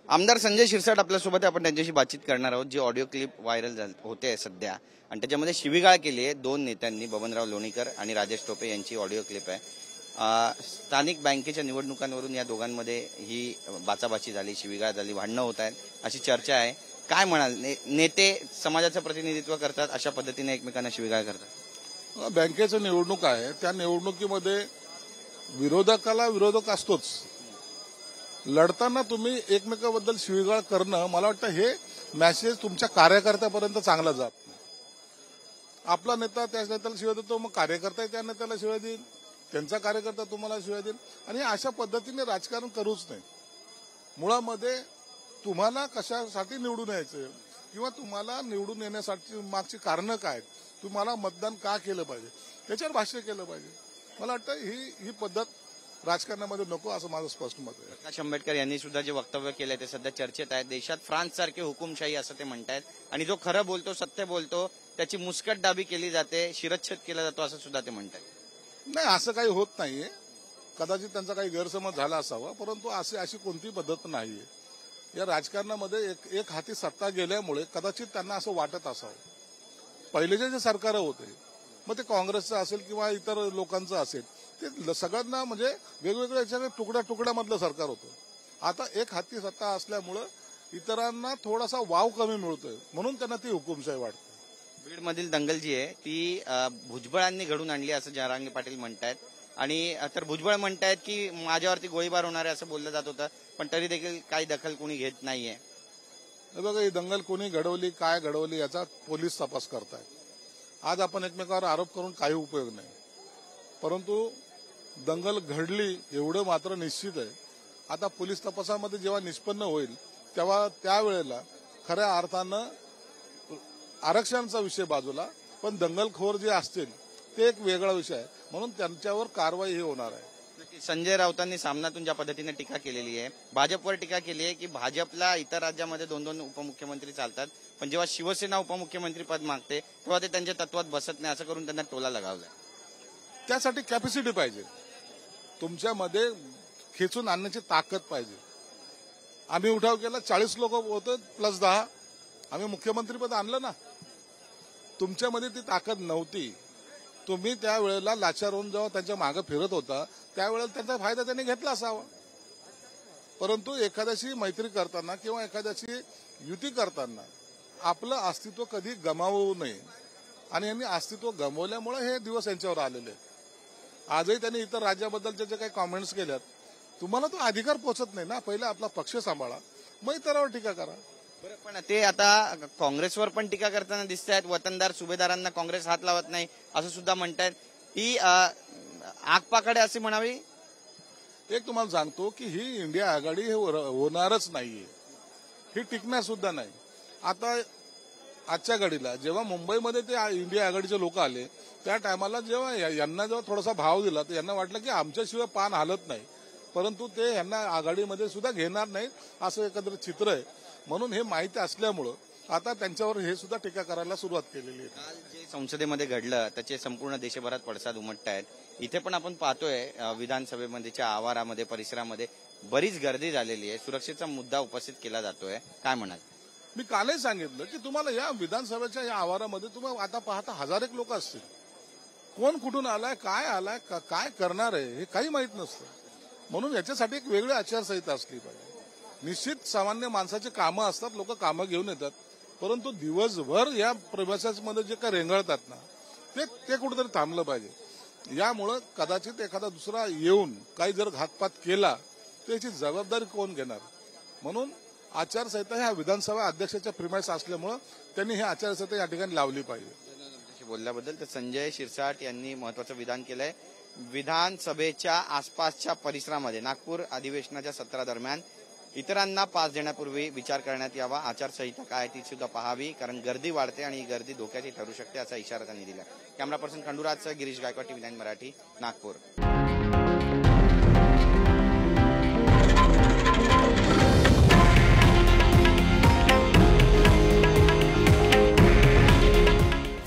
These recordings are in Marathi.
आमदार संजय शिरसाट आपल्यासोबत आहे। आपण त्यांच्याशी बातचीत करणार आहोत। जी ऑडिओ क्लिप व्हायरल होते सध्या आणि त्याच्यामध्ये शिवीगाळ केली आहे दोन नेत्यांनी, बबनराव लोणीकर आणि राजेश टोपे यांची ऑडिओ क्लिप आहे। स्थानिक बँकेच्या निवडणुकांवरून या दोघांमध्ये ही बाचाबाची झाली, शिवीगाळ झाली, भांडणं होत आहेत अशी चर्चा आहे। काय म्हणाल? नेते समाजाचं प्रतिनिधित्व करतात, अशा पद्धतीने एकमेकांना शिवीगाळ करतात। बँकेचं निवडणूक आहे, त्या निवडणुकीमध्ये विरोधकाला विरोधक असतोच। लढताना तुम्ही एकमेकांबद्दल शिवीगाळ करणं, मला वाटतं हे मेसेज तुमच्या कार्यकर्त्यापर्यंत चांगला जात नाही। आपला नेता त्या नेत्याला शिव्या देतो, मग कार्यकर्ता त्या नेत्याला शिव्या देईल, त्यांचा कार्यकर्ता तुम्हाला शिव्या देईल, आणि अशा पद्धतीने राजकारण करूच नाही। मुळामध्ये तुम्हाला कशासाठी निवडून यायचं किंवा तुम्हाला निवडून येण्यासाठी मागची कारणं काय, तुम्हाला मतदान का केलं पाहिजे याच्यावर भाष्य केलं पाहिजे। मला वाटतं ही पद्धत राजकारणामध्ये नको, असं माझं स्पष्ट मत आहे। प्रकाश आंबेडकर यांनी सुद्धा जे वक्तव्य केलंय ते सध्या चर्चेत आहे। देशात फ्रान्स सारखी हुकुमशाही असं ते म्हणतायत आणि जो खरं बोलतो, सत्य बोलतो, त्याची मुस्कटदाबी केली जाते, शिरच्छेद केला जातो असं सुद्धा ते म्हणतायत। नाही, असं काही होत नाहीये। कदाचित त्यांचा काही गैरसमज झाला असावा, परंतु अशी कोणती पद्धत नाहीये। या राजकारणामध्ये एक हाती सत्ता गेल्यामुळे कदाचित त्यांना असं वाटत असावं। पहिले जे सरकार होते, मग ते काँग्रेसचं असेल किंवा इतर लोकांचं असेल, ते सगळ्यांना म्हणजे वेगवेगळ्या तुकड्यामधलं सरकार होतं। आता एक हाती सत्ता असल्यामुळं इतरांना थोडासा वाव कमी मिळतोय, म्हणून त्यांना ती हुकुमशाही वाटते। बीडमधील दंगल जी आहे ती भुजबळांनी घडून आणली असं जरांगे पाटील म्हणतायत, आणि तर भुजबळ म्हणतायत की माझ्यावरती गोळीबार होणार आहे असं बोललं जात होतं, पण तरी देखील काही दखल कोणी घेत नाहीये। बघा, ही दंगल कोणी घडवली, काय घडवली याचा पोलीस तपास करतायत। आज आपण एकमेकावर आरोप करून काही उपयोग नाही, परंतु दंगल घडली एवढं मात्र निश्चित आहे। आता पोलीस तपासामध्ये जेव्हा निष्पन्न होईल तेव्हा त्यावेळेला खऱ्या अर्थानं आरक्षणाचा विषय बाजूला, पण दंगलखोर जे असतील ते एक वेगळा विषय आहे, म्हणून त्यांच्यावर कारवाई ही होणार आहे। संजय राऊतांनी सामनातून ज्या पद्धतीने टीका केलेली आहे, भाजपवर टीका केली आहे की भाजपला इतर राज्यामध्ये 2-2 उपमुख्यमंत्री चालतात, पण जेव्हा शिवसेना उपमुख्यमंत्री पद मागते तेव्हा ते त्यांच्या तत्वात बसत नाही, असं करून त्यांना टोला लगावलाय। त्यासाठी कॅपॅसिटी पाहिजे, तुमच्यामध्ये खेचून आणण्याची ताकद पाहिजे। आम्ही उठाव केला, 40 लोक होते प्लस 10, आम्ही मुख्यमंत्रीपद आणलं ना। तुमच्यामध्ये ती ताकद नव्हती। तुम्ही त्यावेळेला लाचार होऊन जेव्हा त्यांच्या मागे फिरत होता त्यावेळेला त्यांचा फायदा त्यांनी घेतला असावा, परंतु एखाद्याशी मैत्री करताना किंवा एखाद्याशी युती करताना आपलं अस्तित्व कधी गमावू नये, आणि यांनी अस्तित्व गमावल्यामुळे हे दिवस यांच्यावर आलेले आहेत। आजही त्यांनी इतर राज्याबद्दलचे जे काही कॉमेंट्स केल्यात, तुम्हाला तो अधिकार पोचत नाही ना। पहिला आपला पक्ष सांभाळा, मग इतरांवर टीका करा। बरं, पण ते आता काँग्रेसवर पण टीका करताना दिसत आहेत। वतनदार सुभेदारांना काँग्रेस हात लावत नाही असं सुद्धा म्हणतायत। ही आगपाकडे असे म्हणावी। एक तुम्हाला सांगतो की ही इंडिया आघाडी हे होणारच नाहीये, ही टिकणार सुद्धा नाही। आता आजच्या घडीला जेव्हा मुंबईमध्ये ते इंडिया आघाडीचे लोक आले, त्या टायमाला यांना थोडासा भाव दिला तर यांना वाटलं की आमच्याशिवाय पान हालत नाही, परंतु ते यांना आघाडीमध्ये सुद्धा घेणार नाहीत असं एकंदरीत चित्र आहे। म्हणून हे माहिती असल्यामुळं आता त्यांच्यावर हे सुद्धा टीका करायला सुरुवात केलेली आहे। काल जे संसदेमध्ये घडलं त्याचे संपूर्ण देशभरात पडसाद उमटतायत। इथे पण आपण पाहतोय विधानसभेमध्येच्या आवारामध्ये, परिसरामध्ये बरीच गर्दी झालेली आहे, सुरक्षेचा मुद्दा उपस्थित केला जातोय, काय म्हणाल? मी कालही सांगितलं की तुम्हाला या विधानसभेच्या या आवारामध्ये तुम्ही आता पाहता 1000 एक लोक असतील, कोण कुठून आलाय, काय करणार आहे हे काही माहित नसतं। म्हणून याच्यासाठी एक वेगळी आचारसंहिता असली पाहिजे। निश्चित सामान्य माणसाची कामं असतात, लोक कामं घेऊन येतात, परंतु दिवसभर या प्रवासामध्ये जे काही रेंगाळतात ना ते कुठेतरी थांबलं पाहिजे। यामुळं कदाचित एखादा दुसरा येऊन काही जर घातपात केला तर याची जबाबदारी कोण घेणार? म्हणून आचारसंहिता ह्या विधानसभा अध्यक्षाच्या प्रिमाइस असल्यामुळं त्यांनी ही आचारसंहिता या ठिकाणी लावली पाहिजे। बोलल्याबद्दल तर संजय शिरसाट यांनी महत्वाचं विधान केलंय। विधानसभेच्या आसपासच्या परिसरामध्ये नागपूर अधिवेशनाच्या सत्रादरम्यान इतरांना पास देण्यापूर्वी विचार करण्यात यावा, आचारसंहिता काय ती सुद्धा पाहावी, कारण गर्दी वाढते आणि ही गर्दी धोक्याची ठरू शकते असा इशारा त्यांनी दिला। कॅमेरा पर्सन खंडूराजसह गिरीश गायकवाड, TV9 मराठी, नागपूर।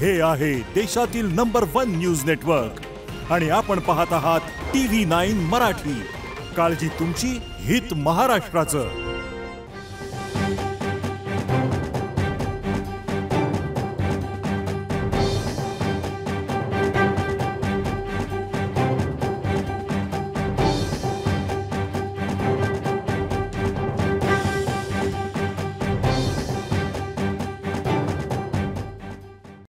हे आहे देशातील नंबर 1 न्यूज नेटवर्क आणि आपण पाहत आहात TV9 मराठी। काळजी तुमची, हित महाराष्ट्राचं।